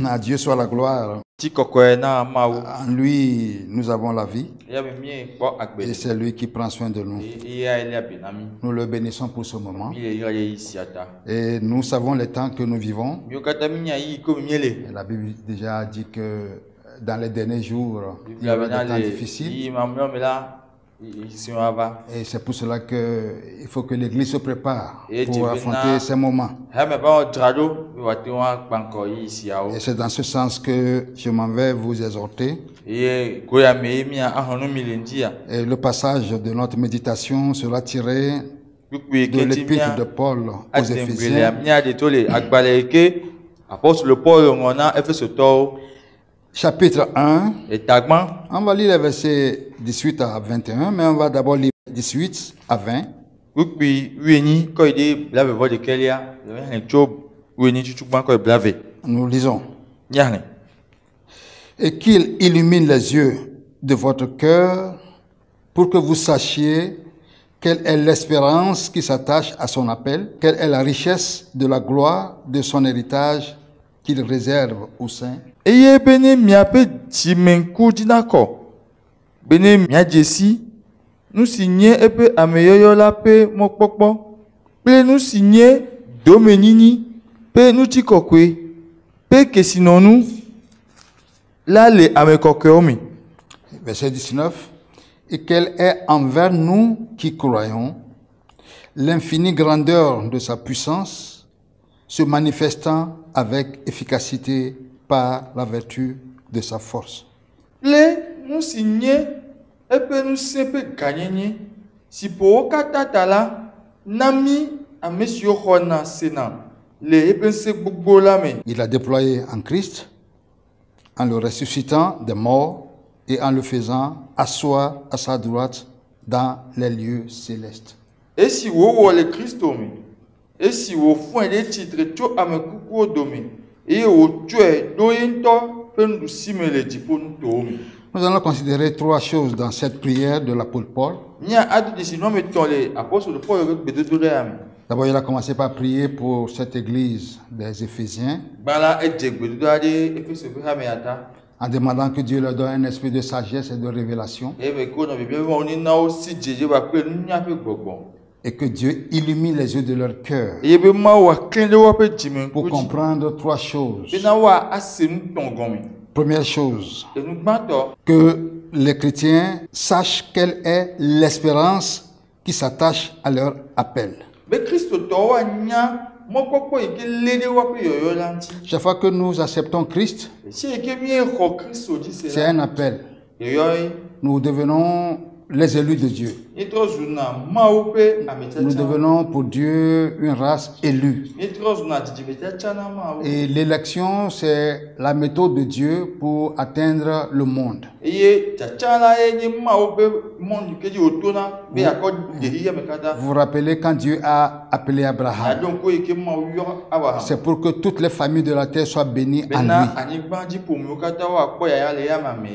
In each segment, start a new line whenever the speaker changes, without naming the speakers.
À Dieu soit la gloire. En lui, nous avons la vie. Et c'est lui qui prend soin de nous. Nous le bénissons pour ce moment. Et nous savons les temps que nous vivons. Et la Bible déjà dit que dans les derniers jours, il y aura des temps difficiles. Et c'est pour cela qu'il faut que l'Église se prépare pour affronter ces moments. Et c'est dans ce sens que je m'en vais vous exhorter. Et le passage de notre méditation sera tiré de l'épître de Paul aux Éphésiens. Chapitre 1, on va lire les versets 18 à 21, mais on va d'abord lire 18 à 20. Nous lisons. Et qu'il illumine les yeux de votre cœur pour que vous sachiez quelle est l'espérance qui s'attache à son appel, quelle est la richesse de la gloire de son héritage qu'il réserve aux saints. Eye bene miape timenku dinako bene miadjesi nous signé epe ameyoyo la pe mokpokpo ple nous signé domenini pe nous tikokwe pe kesinonu la le amekokeomi. Verset 19. Et quelle est envers nous qui croyons l'infinie grandeur de sa puissance se manifestant avec efficacité par la vertu de sa force.
Le nous signé et puis nous sepe gagner si pour katatala nami a monsieur Hona Sena le epense gbogbo la me.
Il a déployé en Christ en le ressuscitant des morts et en le faisant asseoir à sa droite dans les lieux célestes.
Et si vous le Christ me et si vous faites des titres tout à me coucou domi.
Nous allons considérer trois choses dans cette prière de l'apôtre Paul. D'abord, il a commencé par prier pour cette église des Éphésiens, en demandant que Dieu leur donne un esprit de sagesse et de révélation, et que Dieu illumine les yeux de leur cœur pour comprendre trois choses. Première chose, que les chrétiens sachent quelle est l'espérance qui s'attache à leur appel. Chaque fois que nous acceptons Christ, c'est un appel. Nous devenons les élus de Dieu. Nous devenons pour Dieu une race élue. Et l'élection, c'est la méthode de Dieu pour atteindre le monde. Vous vous rappelez quand Dieu a appelé Abraham, c'est pour que toutes les familles de la terre soient bénies en lui.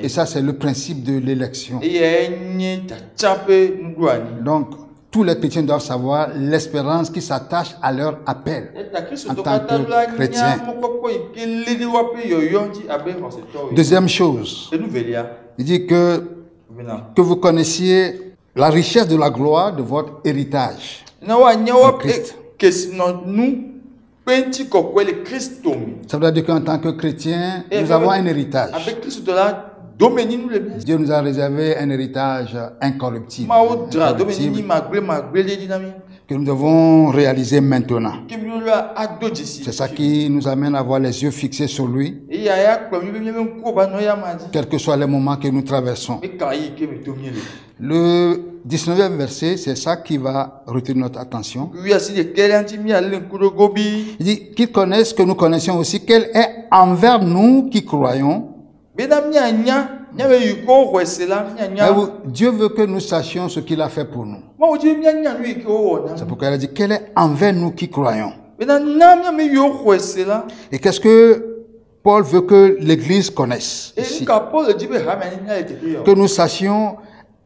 Et ça, c'est le principe de l'élection. Donc, tous les chrétiens doivent savoir l'espérance qui s'attache à leur appel en tant que chrétiens. Deuxième chose, il dit que vous connaissiez la richesse de la gloire de votre héritage en Christ. Ça veut dire qu'en tant que chrétiens, nous avons un héritage. Dieu nous a réservé un héritage incorruptible, que nous devons réaliser maintenant. C'est ça qui nous amène à avoir les yeux fixés sur lui, quels que soient les moments que nous traversons. Le 19e verset, c'est ça qui va retenir notre attention. Il dit qu'ils connaissent, que nous connaissions aussi, quel est envers nous qui croyons. Dieu veut que nous sachions ce qu'il a fait pour nous. C'est pourquoi il a dit quel est envers nous qui croyons. Et qu'est-ce que Paul veut que l'Église connaisse ici? Que nous sachions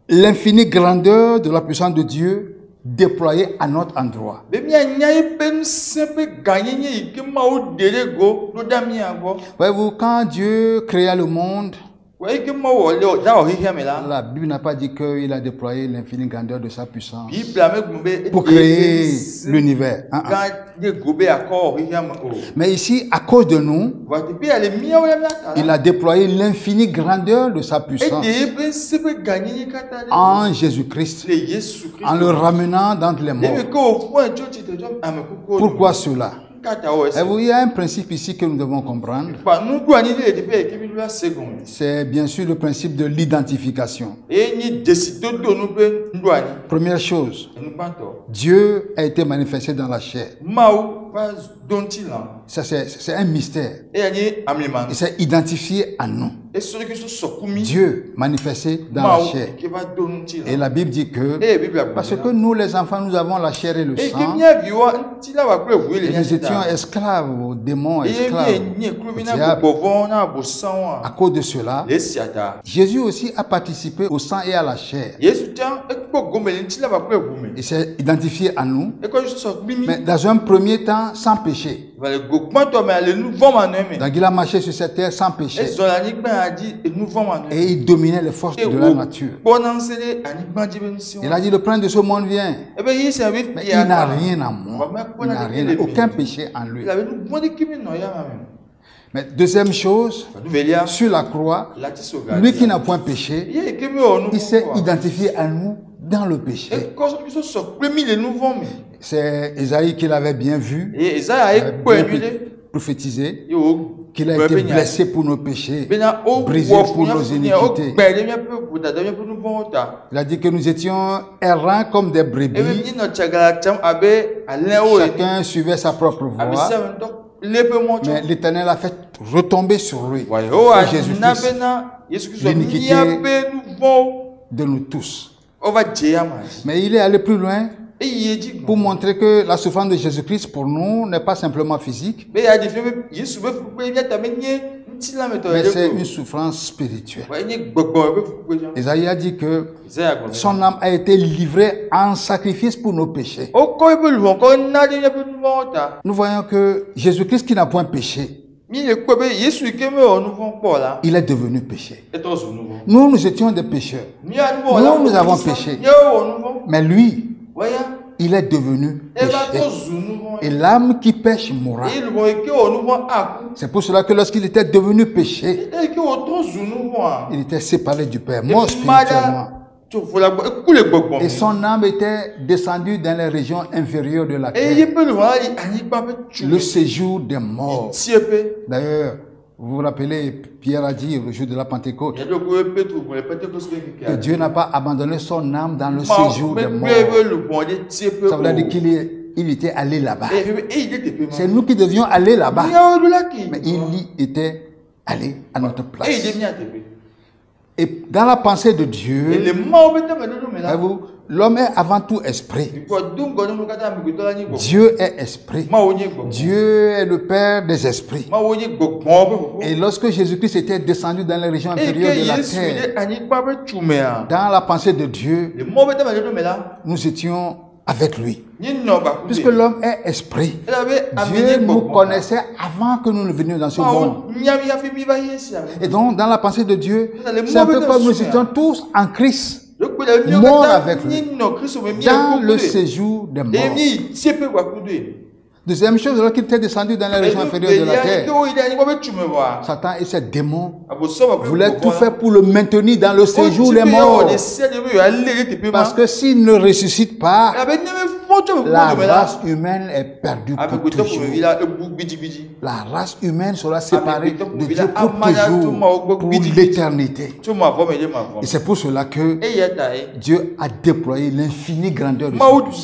l'infinie grandeur de la puissance de Dieu déployé à notre endroit.
Be mianya ebe nse pe ganyenye ike mawo dele go do da mi agbo.
Voyez-vous, quand Dieu créa le monde,
Wa ike mawo le da o hihia me la.
la Bible n'a pas dit qu'il a déployé l'infinie grandeur de sa puissance
Bible ame gumbe
pour créer l'univers.
Ga de gobe akọ o hihia ma o.
Mais ici, à cause de nous,
Wa te pe ale miya o ya mi ata.
il a déployé l'infinie grandeur de sa
E
puissance
de ebe nse pe ganyenye kata de.
en Jésus-Christ,
Le Yesu Christ.
en le ramenant d'entre les
Ebe
morts.
ko fo en chochi te jom ame kuko.
Pourquoi cela?
Kata o ese.
Et vous, il y a un principe ici que nous devons comprendre.
Ba nu do ani de pe ke bi lu second.
C'est bien sûr le principe de l'identification.
E ni desido do nu pe ndo ani.
Première chose,
Nu panto.
Dieu a été manifesté dans la chair.
Maou va donti lan.
Ça, c'est un mystère.
E ani amliman.
Il s'est identifié à nous.
E so ke so sokumi.
Dieu manifesté dans la
Maou
chair.
ke va donti
Et
lan.
la Bible dit que,
E Bible a
parce que nous les enfants, nous avons la chair et le
e ke
sang,
mia biwa nti la wa kure vuele
et nous étions esclaves aux démons,
E
esclaves
mi ni
au
kruvina
diable.
bobon na bosan
À
wa.
cause de cela,
Le siata.
Jésus aussi a participé au sang et à la chair.
Yesu tian e ko gomele nti la wa kure vume.
Il s'est identifié à nous,
E ko so sokumi.
mais dans un premier temps sans péché.
Va le go kwanto me ale nu voma na me.
Donc il a marché sur cette terre sans
E
péché.
zola ni gba adi e nu voma na.
Et il dominait les forces de la nature.
Bonansele ani gba jibe nsi.
Il a dit, le prince de ce monde vient.
E be yi se bi
Mais
fi
il n'a rien en moi. Il n'a rien,
rien.
aucun péché en lui.
Il avait une bonne équipe no ya même.
Mais deuxième chose,
Nouvelia
sur la croix,
la tisoga.
lui qui n'a point péché,
Il est que nous.
il s'est identifié à nous dans le péché.
Et quand ce sont premier les nouveaux mais.
C'est Isaïe qui l'avait bien vu,
Et ça a été
prophétisé,
yo
qu'il a été blessé pour nos péchés,
bena o
brisé pour nos iniquités. Il a dit que nous étions errants comme des brebis, chacun suivait sa propre voie, mais l'Éternel a fait retomber sur lui, sur Jésus-Christ, l'iniquité de nous tous. Mais il est allé plus loin pour montrer que la souffrance de Jésus-Christ pour nous n'est pas simplement physique, mais c'est une souffrance spirituelle. Isaïe a dit que son âme a été livrée en sacrifice pour nos péchés. Nous voyons que Jésus-Christ qui n'a point péché, il est devenu péché. Nous, nous étions des pécheurs. Nous avons péché. Mais lui, il est devenu péché. Et l'âme qui pêche mourra. C'est pour cela que lorsqu'il était devenu péché, il était séparé du Père, mort spirituellement. Et son âme était descendue dans les régions inférieures de la terre. Le séjour des morts. D'ailleurs, vous vous rappelez, Pierre a dit le jour de la Pentecôte que Dieu n'a pas abandonné son âme dans le séjour des morts. Ça veut dire qu'il était allé là-bas. C'est nous qui devions aller là-bas. Mais il y était allé à notre place. Et dans la pensée de Dieu, l'homme est avant tout esprit. Dieu est esprit. Dieu est le Père des esprits. Et lorsque Jésus-Christ était descendu dans les régions inférieures de la terre, dans la pensée de Dieu, nous étions avec lui. Puisque l'homme est esprit, Dieu nous connaissait avant que nous ne venions dans ce monde. Et donc, dans la pensée de Dieu, c'est un peu comme nous étions tous en Christ, morts avec lui, dans le séjour des morts. Deuxième chose, lorsqu'il était descendu dans les régions inférieures de la terre, Satan et ses démons voulaient tout faire pour le maintenir dans le séjour des morts. Parce que s'il ne ressuscite pas, la race humaine est perdue pour toujours. La race humaine sera séparée de Dieu pour toujours, pour l'éternité. Et c'est pour cela que Dieu a déployé l'infinie grandeur de sa puissance.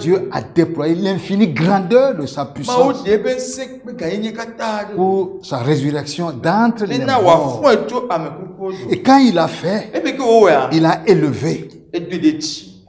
Dieu a déployé l'infinie grandeur de sa puissance pour sa résurrection d'entre les morts. Et quand il a fait, il a élevé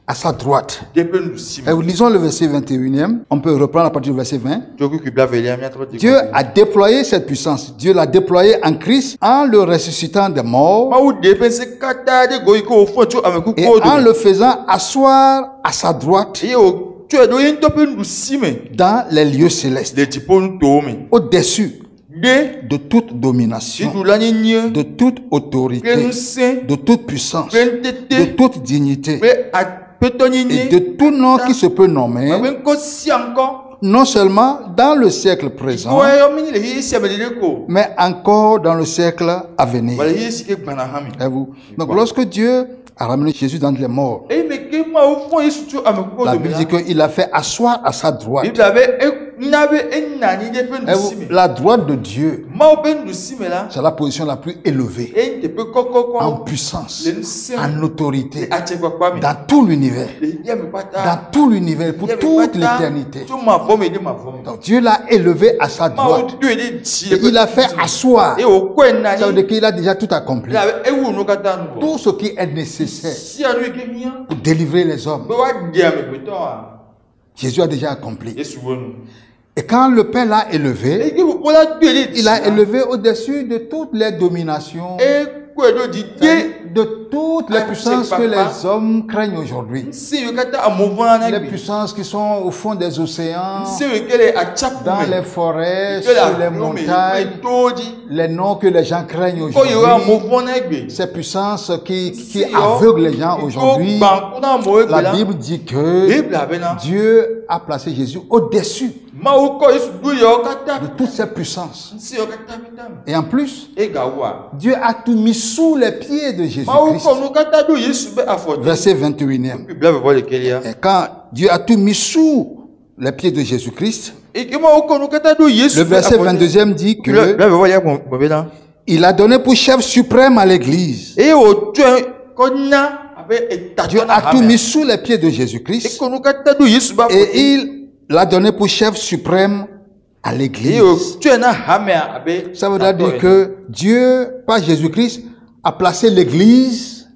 à sa droite.
de pe nu si
Et vous lisons le verset 21e. On peut reprendre à partir du verset 20.
to ku bla velia mi atro
Dieu a déployé cette puissance. Dieu l'a déployée en Christ en le ressuscitant des morts
ma u de pe se kata de go iko fo to ameku
et
ko
en
do
le faisant asseoir à sa droite
e o to do yin to pe nu si me
dans les lieux célestes,
de tipo nu to me
au-dessus
de
de toute
si
domination,
du la nye
de toute
pe
autorité,
nu se
de toute puissance,
pe
de
tete
toute dignité
pe a pe to
et
nye
de tout nom qui se peut nommer,
ma ben ko si encore
non seulement dans le siècle présent,
ko yo mi le hi se me de ko
mais encore dans le siècle à venir.
wala hi si ke gbana ha mi
Voyez-vous? Donc lorsque Dieu a ramené Jésus d'entre les morts,
e me ke ma u fo yesu to ameku ko
la
do
Bible
me
dit qu'il a fait asseoir à sa droite.
Bible avait e nani de pe nu si
Voyez-vous?
me
La droite de Dieu,
ma o pe nu si me la
c'est la position la plus élevée
e te pe koko
en
ko
puissance,
le nu se
en autorité,
a che kwa mi
dans tout l'univers,
le ye me pata
dans tout l'univers, pour toute l'éternité.
tu ma vo me de ma vo me
Donc Dieu l'a élevé à sa
ma o
droite.
tu e de ti
Et il a fait asseoir.
e o ko nani
Ça veut dire qu'il a déjà tout accompli.
la e wu no kata nu
Tout ce qui est nécessaire
si anu ke mia
pour délivrer les hommes,
be wa dia me pe to a
Jésus a déjà accompli.
yesu wonu
Et quand le Père l'a élevé,
e ke bo la tu e de
il a élevé au-dessus de toutes les dominations,
e ko do di de
de toutes les puissances que les hommes craignent aujourd'hui.
si yo kata a mouvement na
Les
bi
puissances qui sont au fond des océans,
si yo kele a chap
dans les forêts,
que
sur les
la
montagnes,
toji
les noms que les gens craignent
ko yo a
aujourd'hui,
mouvement na bi
ces puissances qui aveuglent les gens aujourd'hui. La Bible dit que
Bible avait na
Dieu a placé Jésus au-dessus
ma o ko yesu du yo kata
de toutes ces puissances.
si yo kata bitam
Et en plus,
e ga wa
Dieu a tout mis sous les pieds de
ma o
Jésus-Christ.
ko no kata du yesu be afodi
Verset 21e.
Bible avait voir lequel ya
Et quand Dieu a tout mis sous les pieds de Jésus-Christ,
e ke ma o ko no kata du yesu
le verset 22e dit
Bible
que
avait voir ya mo be na
il a donné pour chef suprême à l'Église.
e o tu ko na abe e ta
Dieu a tout mis sous les pieds de
e
Jésus-Christ
ko no kata du yesu ba
et il l'a donné pour chef suprême à
e o
l'Église.
tu na hame abe
Ça veut dire que Dieu, par Jésus-Christ, a placé l'Église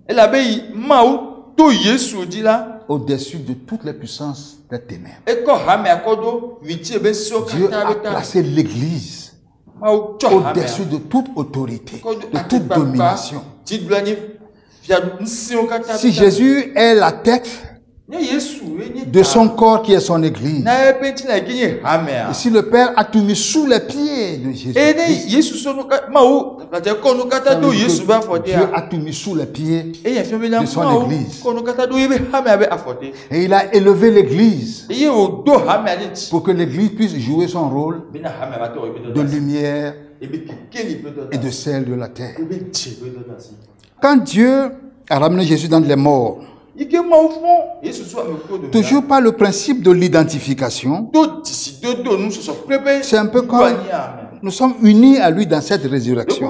elle avait ma o to yesu di la
au-dessus de toutes les puissances des ténèbres.
e ko hame akodo viti be so
Dieu
kata
a
be ta
placé l'Église
ma o cho hame
au-dessus de toute autorité, de toute domination.
ti blani fia nsi o kata
Si Jésus est la tête
ne yesu e ni
de son corps qui est son Église,
na e penti na gini hame a
et si le Père a tout mis sous les pieds de
e
Jésus-Christ,
ne yesu so no ma o kata ko no kata
ça veut
do
dire
yesu
que
ba fodi
Dieu
a
a tout mis sous les pieds
e ya fi mi na
de son
ma o
église.
ko no kata do yebe hame abe afodi
et il a élevé l'Église
e ye o do hame a ti
pour que l'Église puisse jouer son rôle
bi na hame ba to e be
de
do
lumière
e be keli be do
et de sel de la terre.
e be ti be do si
Quand Dieu a ramené Jésus dans les morts,
ike ma o fon yesu so ame ko do
toujours par le principe de l'identification,
do disi do nu so so pepe
c'est un peu comme nous sommes unis à lui dans cette résurrection.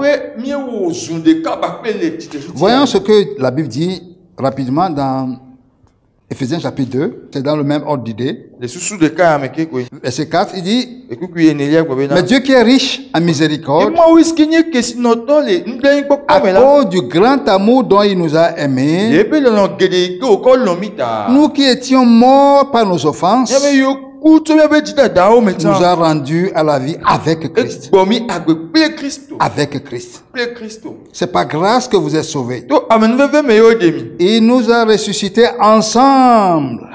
Voyons ce que la Bible dit rapidement dans Éphésiens chapitre 2, c'est dans le même ordre d'idée. Verset 4, il dit, mais Dieu qui est riche en miséricorde, à cause du grand amour dont il nous a aimés, nous qui étions morts par nos offenses, nous a rendus à la vie avec Christ. Avec Christ. C'est par grâce que vous êtes sauvés. Il nous a ressuscités ensemble.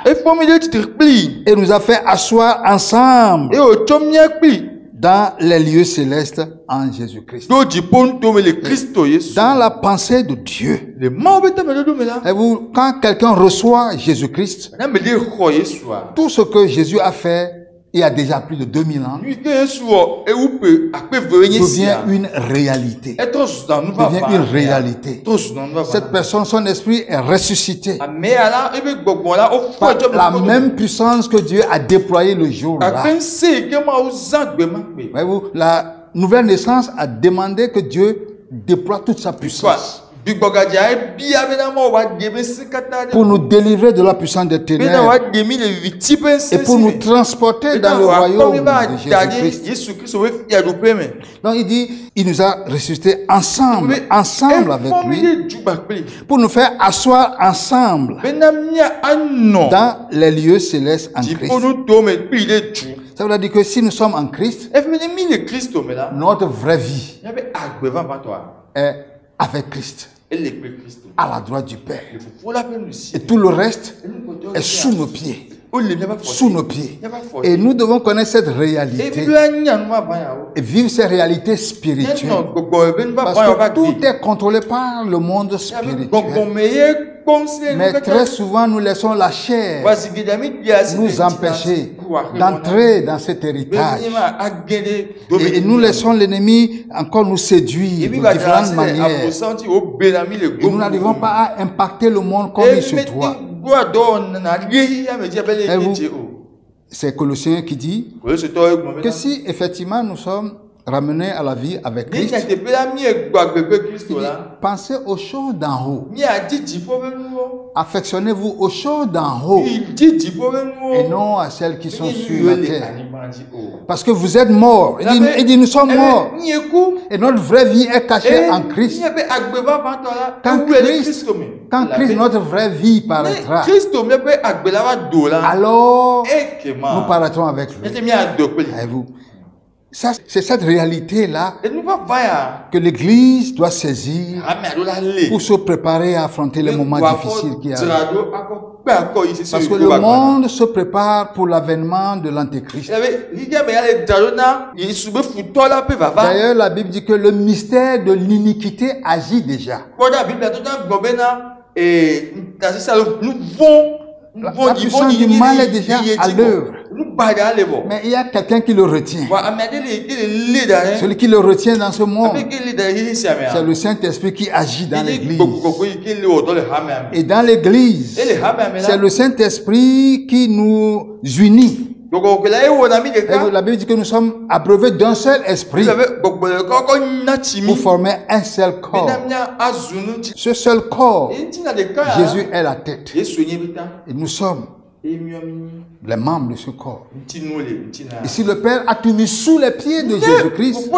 Et nous a fait asseoir ensemble dans les lieux célestes en Jésus-Christ. Dans la pensée de Dieu. Et vous, quand quelqu'un reçoit Jésus-Christ, tout ce que Jésus a fait il y a déjà plus de 2000 ans devient une réalité. Devient une réalité. Cette personne, son esprit est ressuscité par la même puissance que Dieu a déployée le jour-là. Voyez-vous, la nouvelle naissance a demandé que Dieu déploie toute sa puissance. pour nous délivrer de la puissance des ténèbres et pour nous transporter dans le royaume de Jésus-Christ. Donc il dit, il nous a ressuscités ensemble avec lui, pour nous faire asseoir ensemble dans les lieux célestes en Christ. Ça veut dire que si nous sommes en Christ, notre vraie vie est avec Christ, à la droite du Père. Et tout le reste est sous nos pieds. Sous nos pieds. Et nous devons connaître cette réalité et vivre ces réalités spirituelles. Parce que tout est contrôlé par le monde spirituel. Mais très souvent, nous laissons la chair nous empêcher d'entrer dans cet héritage. Et nous laissons l'ennemi encore nous séduire de différentes manières. Et nous n'arrivons pas à impacter le monde comme il se doit. C'est Colossiens qui dit que si effectivement nous sommes ramenés à la vie avec Christ, pensez aux choses d'en haut. Affectionnez-vous aux choses d'en haut et non à celles qui sont sur la terre. Parce que vous êtes morts. Il dit nous sommes morts. Et notre vraie vie est cachée en Christ. Quand Christ, notre vraie vie paraîtra, alors nous paraîtrons avec lui. Voyez-vous? Ça, c'est cette réalité-là que l'Église doit saisir pour se préparer à affronter les moments difficiles qui arrivent. Parce que le monde se prépare pour l'avènement de l'Antéchrist. D'ailleurs, la Bible dit que le mystère de l'iniquité agit déjà. La puissance du mal est déjà à l'œuvre. Mais il y a quelqu'un qui le retient. Celui qui le retient dans ce monde, c'est le Saint-Esprit qui agit dans l'Église. Et dans l'Église, c'est le Saint-Esprit qui nous unit. Et la Bible dit que nous sommes abreuvés d'un seul esprit pour former un seul corps. Ce seul corps, Jésus est la tête. Et nous sommes les membres de ce corps. Et si le Père a tout mis sous les pieds de Jésus-Christ,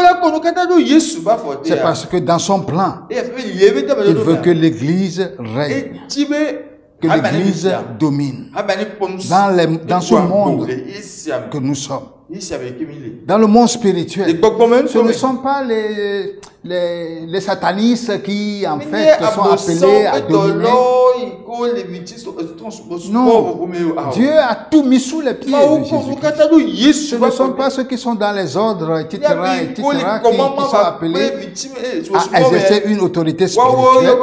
c'est parce que dans son plan, il veut que l'Église règne, que l'Église domine dans ce monde que nous sommes. Dans le monde spirituel, ce ne sont pas les satanistes qui en fait sont appelés à dominer. Non, Dieu a tout mis sous les pieds de Jésus-Christ. Ce ne sont pas ceux qui sont dans les ordres, etc., qui sont appelés à exercer une autorité spirituelle.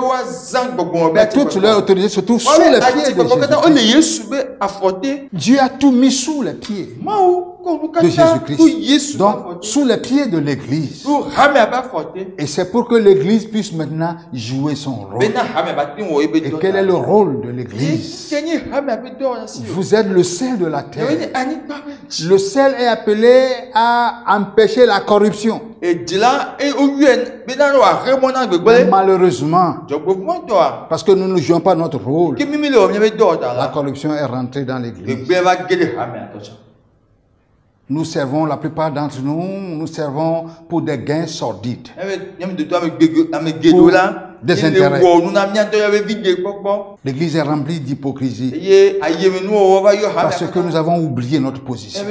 Mais toute leur autorité se trouve sous les pieds de Jésus-Christ. Dieu a tout mis sous les pieds de Jésus-Christ. Donc, sous les pieds de l'Église. Et c'est pour que l'Église puisse maintenant jouer son rôle. Et quel est le rôle de l'Église? Vous êtes le sel de la terre. Le sel est appelé à empêcher la corruption. Malheureusement, parce que nous ne jouons pas notre rôle, la corruption est rentrée dans l'Église. Nous servons, la plupart d'entre nous, nous servons pour des gains sordides, pour des intérêts. L'Église est remplie d'hypocrisie parce que nous avons oublié notre position.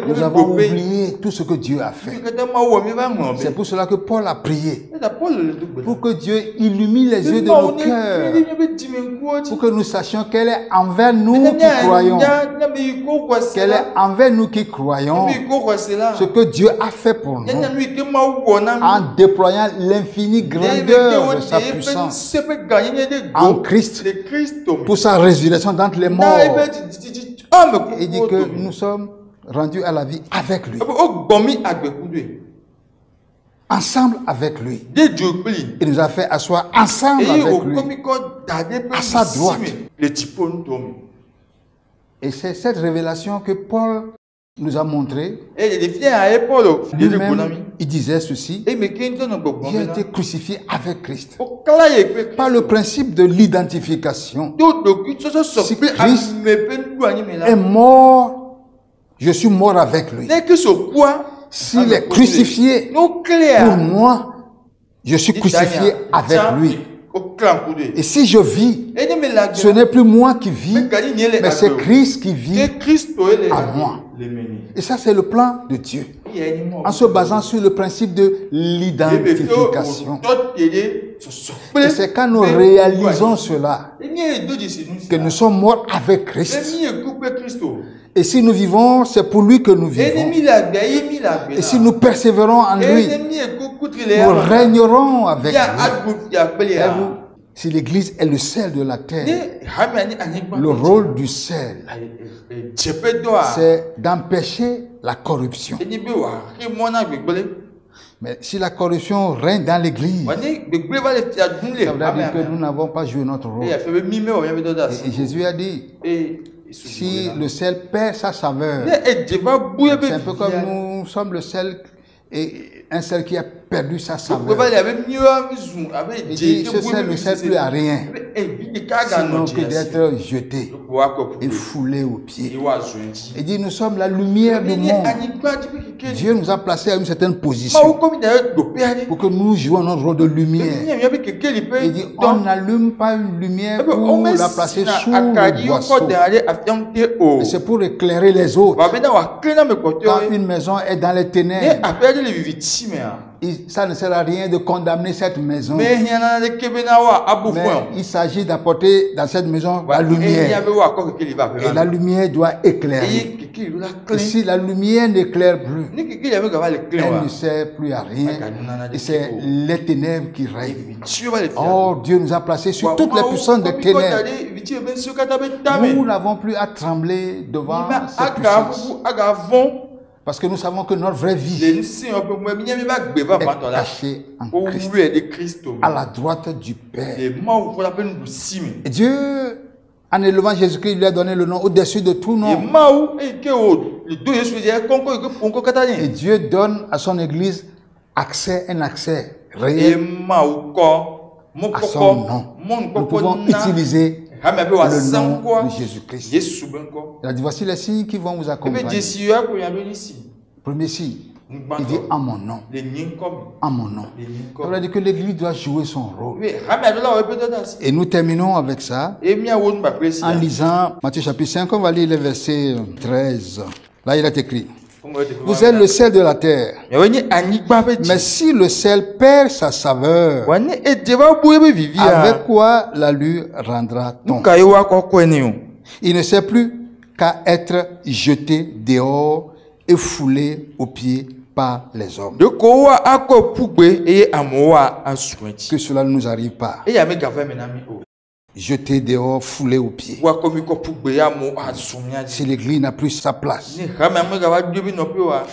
Nous avons oublié tout ce que Dieu a fait. C'est pour cela que Paul a prié, pour que Dieu illumine les yeux de nos cœurs, pour que nous sachions qu'elle est envers nous qui croyons, qu'elle est envers nous qui croyons, ce que Dieu a fait pour nous, en déployant l'infinie grandeur de sa puissance en Christ, pour sa résurrection d'entre les morts. Il dit que nous sommes rendus à la vie avec lui, ensemble avec lui. Il nous a fait asseoir ensemble avec lui, à sa droite. Et c'est cette révélation que Paul nous a montré,
Et les filles à Paul,
lui-même, il disait ceci,
et mais qui
il a été crucifié avec Christ.
Par
Par le principe de l'identification. Si Christ est mort, je suis mort avec lui. S'il est crucifié, pour moi, je suis crucifié avec lui. Et si je vis, ce n'est plus moi qui vis, mais c'est Christ qui vit à moi. Et ça, c'est le plan de Dieu. En se basant sur le principe de l'identification. Et c'est quand nous réalisons cela que nous sommes morts avec Christ. Et si nous vivons, c'est pour lui que nous vivons. Et si nous persévérons en lui, nous régnerons avec lui. Si l'Église est le sel de la terre, le rôle du sel, c'est d'empêcher la corruption. Mais si la corruption règne dans l'Église, ça veut dire que nous n'avons pas joué notre rôle. Et Jésus a dit, si le sel perd sa saveur, c'est un peu comme nous sommes le sel, et un sel qui a perdu sa saveur. Il dit, ce sel ne sert plus à rien, sinon que d'être jeté et foulé aux pieds. Il dit, nous sommes la lumière du monde. Dieu nous a placés à une certaine position pour que nous jouions notre rôle de lumière. Il dit, on n'allume pas une lumière pour la placer sous le boisseau. C'est pour éclairer les autres. Quand une maison est dans les ténèbres, ça ne sert à rien de condamner cette maison. Mais il s'agit d'apporter dans cette maison la lumière. Et la lumière doit éclairer. Et si la lumière n'éclaire plus, elle ne sert plus à rien. Et c'est les ténèbres qui règnent. Oh, Dieu nous a placés sur toutes les puissances des ténèbres. Nous n'avons plus à trembler devant ces puissances. Parce que nous savons que notre vraie vie est cachée en Christ, à la droite du Père. Et Dieu, en élevant Jésus-Christ, lui a donné le nom au-dessus de tout nom. Et Dieu donne à son Église un accès réel à son nom. Nous pouvons utiliser le nom de Jésus-Christ. Il a dit, voici les signes qui vont vous accompagner. Premier signe, il dit en mon nom. En mon nom. Il a dit que l'Église doit jouer son rôle. Et nous terminons avec ça en lisant Matthieu chapitre 5, on va lire le verset 13. Là, il est écrit, vous êtes le sel de la terre. Mais si le sel perd sa saveur, avec quoi la lui rendra-t-on? Il ne sert plus qu'à être jeté dehors et foulé aux pieds par les hommes. Que cela ne nous arrive pas. Jeté dehors, foulé aux pieds. Si l'Église n'a plus sa place.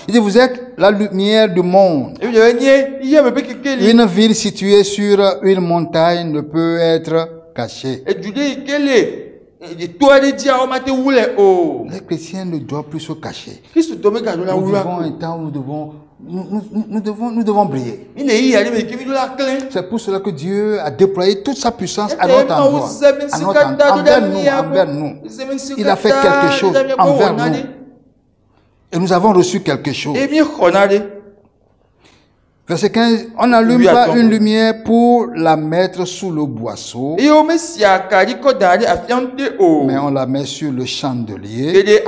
Il dit, vous êtes la lumière du monde. Une ville située sur une montagne ne peut être cachée. Les chrétiens ne doivent plus se cacher. Nous vivons un temps où nous devons briller. C'est pour cela que Dieu a déployé toute sa puissance à notre endroit, envers nous. Il a fait quelque chose envers nous. Et nous avons reçu quelque chose. Verset 15, on n'allume pas une lumière pour la mettre sous le boisseau, mais on la met sur le chandelier et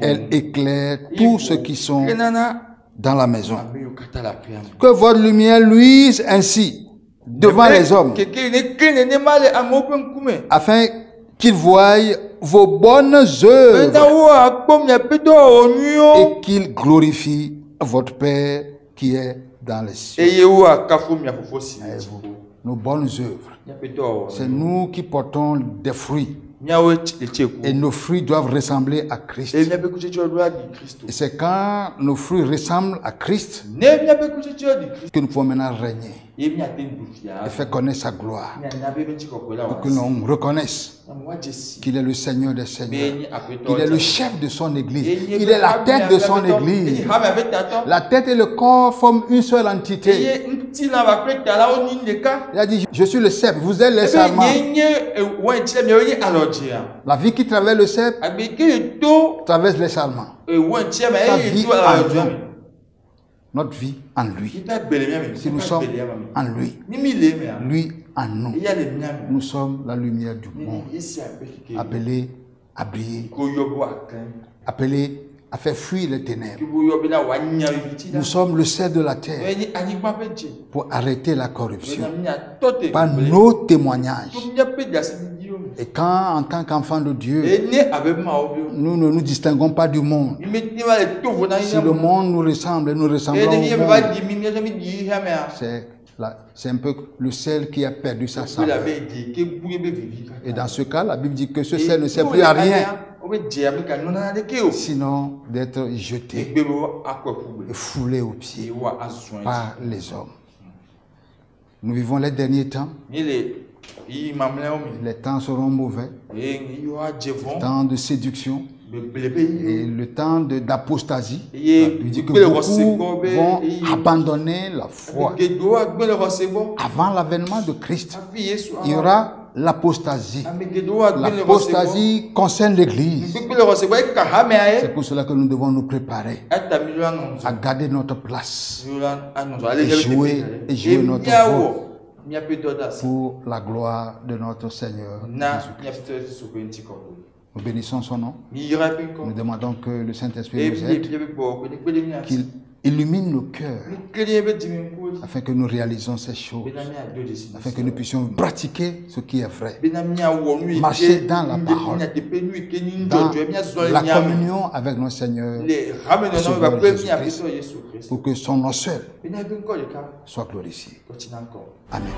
elle éclaire tous ceux qui sont dans la maison. Que votre lumière luise ainsi devant les hommes, afin qu'ils voient vos bonnes œuvres et qu'ils glorifient votre Père qui est dans les cieux. nos bonnes œuvres.
miaƒe dɔwɔwɔ.
C'est nous qui portons des fruits.
Miawoe le tseku.
Et nos fruits doivent ressembler à Christ.
Eye miaƒe kutsetsewo ɖo aɖi Kristo.
Et c'est quand nos fruits ressemblent à Christ
Ne miaƒe kutsetsewo ɖi Kristo.
que nous pouvons maintenant régner
Ye miate ŋu ɖu fia.
et faire connaître sa gloire.
Mianya be ŋuti kɔkɔe la
Pour que
wɔ asi.
l'on reconnaisse
Amewo adze si.
qu'il est le Seigneur des Seigneurs.
Be nye aƒetɔ
Il est le
dza.
chef de son église.
Eye
Il est la
be
tête de son
aƒetɔ.
église.
Eye hame aƒe tatɔ.
La tête et le corps forment une seule entité.
Eye ŋutilã kpakple ta la wo nyi ɖeka.
Il a dit, je suis le cep, vous êtes les
Ebe
sarments.
nye nye waintsi miawo nye alɔdzia.
La vie qui traverse le cep
Agbe ke ye to
traverse les sarments.
waintsi me
Sa
eye
vie
to
en
alɔdzia
nous.
me.
Notre vie en lui.
Ita gbele mia me.
Si nous sommes en lui,
Ni mi le mea.
lui en nous,
Eya le mia me.
nous sommes la lumière du
Ni
monde.
esi aƒe keke.
Appelés à briller,
Ko yɔ bo akle.
appelés à faire fuir les ténèbres.
Ki bo yɔ bena woanya viviti la.
Nous sommes le sel de la terre
Eye anyigba ƒe dze.
pour arrêter la corruption
Bena miatɔ te.
par nos témoignages.
To miaƒe ɖasiɖiɖiwo me.
Et quand, en tant qu'enfants de Dieu,
Eye ne abe mawo be.
nous ne nous distinguons pas du monde.
Mi me va le to vo na
Si
yi
le monde nous ressemble, nous
Eye
ressemblons
ne mi
au
me va
monde.
di mi mi di ya mea.
C'est un peu le sel qui a perdu sa
Ko la
saveur.
be di ke buye be vivi.
Et dans ce cas, la Bible dit que ce sel ne sert plus à rien,
O be dze abe ka nona de ke o.
sinon d'être jeté
Egbe bo akɔ ƒugbe.
et foulé aux pieds
Ye wa azɔn yi.
par les hommes. Nous vivons les derniers temps.
Mi le yi mamlɛwo me.
Les temps seront mauvais,
Eye yi wa dze vɔn.
temps de séduction
Beblebe
et
yi.
le temps d'apostasie.
Eye
La Bible dit que
gbele xɔ se gbɔ
beaucoup
be.
vont abandonner la foi.
Geɖewo agbele xɔ se gbɔ.
Avant l'avènement de Christ,
Hafi Yesu.
il y aura l'apostasie.
Ame geɖewo agbele xɔ se gbɔ.
L'apostasie concerne l'Église.
Gbegbe le xɔ se gbɔ eka hamea ye.
C'est pour cela que nous devons nous préparer
Eta mi lo anɔ
à
nzɔ.
garder notre place
Mi lo anɔ nzɔ. Ale
Et jouer notre
miawo miaƒe dɔ da si.
pour la gloire de notre Seigneur
Na
Jésus-Christ.
miaƒe Yesu ƒe ŋuti kɔkɔe.
Nous bénissons son nom.
Mi yra eƒe
Nous
ŋkɔ.
demandons que le Saint-Esprit
Eye
nous
mi
aide,
fia be gbɔ kpe ne kpe ɖe mia si.
qu'il illumine nos cœurs
Mi ke ɖe ebe dzimi ŋkuwo dzi.
afin que nous réalisons ces choses,
Bena miado dzesi.
afin que nous puissions pratiquer ce qui est vrai.
Bena miawɔ nu yi
Marcher dans la parole.
Miateƒe nu yi ke nyi
Dans
ŋudzɔdzɔe miazɔ
la
le nya me.
communion avec notre Seigneur,
Le hamenɔnɔ va kple miaƒetɔ Yesu Kristo.
pour que son nom seul
Bena eƒe ŋkɔ ɖeka
soit glorifié.
kɔtsina ŋkɔ.
Amen.